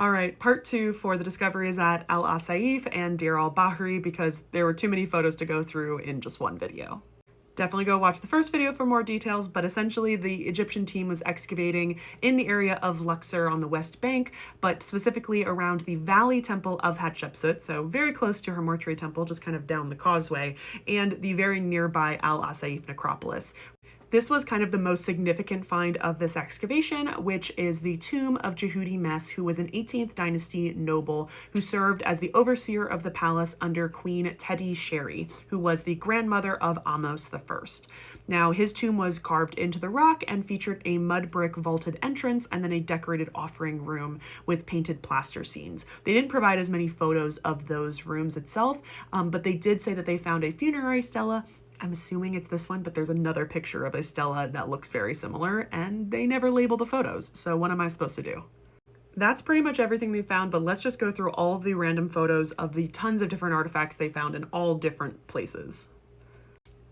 All right, part 2 for the discoveries at Assaif and Deir al-Bahri because there were too many photos to go through in just one video. Definitely go watch the first video for more details, but essentially the Egyptian team was excavating in the area of Luxor on the West Bank, but specifically around the Valley Temple of Hatshepsut, so very close to her mortuary temple, just kind of down the causeway, and the very nearby Al-Assaif necropolis. This was kind of the most significant find of this excavation, which is the tomb of Jehudi Mes, who was an 18th dynasty noble who served as the overseer of the palace under Queen Tedi Sheri, who was the grandmother of Ahmose I. Now, his tomb was carved into the rock and featured a mud brick vaulted entrance and then a decorated offering room with painted plaster scenes. They didn't provide as many photos of those rooms itself, but they did say that they found a funerary stela. I'm assuming it's this one, but there's another picture of a stela that looks very similar, and they never label the photos, so what am I supposed to do? That's pretty much everything they found, but let's just go through all of the random photos of the tons of different artifacts they found in all different places.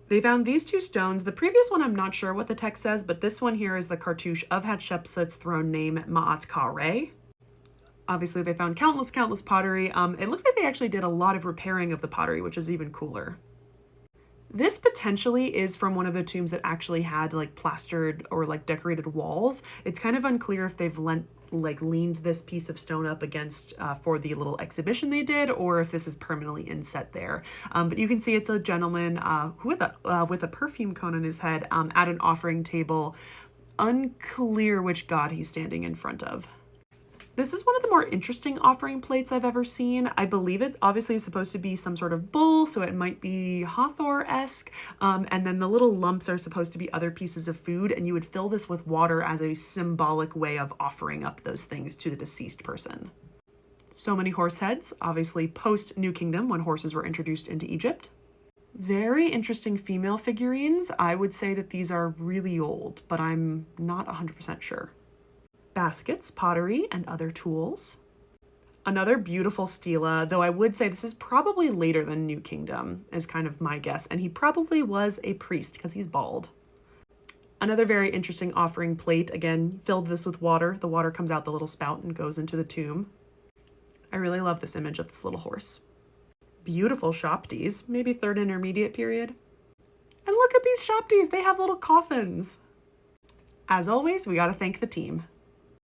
They found these 2 stones. The previous one, I'm not sure what the text says, but this one here is the cartouche of Hatshepsut's throne name, Ma'at Ka-Re. Obviously, they found countless pottery. It looks like they actually did a lot of repairing of the pottery, which is even cooler. This potentially is from one of the tombs that actually had like plastered or like decorated walls. It's kind of unclear if they've leaned this piece of stone up against for the little exhibition they did, or if this is permanently inset there. But you can see it's a gentleman with a perfume cone on his head at an offering table. Unclear which god he's standing in front of. This is one of the more interesting offering plates I've ever seen. I believe it obviously is supposed to be some sort of bull, so it might be Hathor-esque. And then the little lumps are supposed to be other pieces of food, and you would fill this with water as a symbolic way of offering up those things to the deceased person. So many horse heads, obviously post New Kingdom when horses were introduced into Egypt. Very interesting female figurines. I would say that these are really old, but I'm not 100% sure. Baskets, pottery, and other tools. Another beautiful stela, though I would say this is probably later than New Kingdom, is kind of my guess, and he probably was a priest because he's bald. Another very interesting offering plate, again, filled this with water. The water comes out the little spout and goes into the tomb. I really love this image of this little horse. Beautiful shopties, maybe 3rd intermediate period. And look at these shopties, they have little coffins. As always, we gotta thank the team.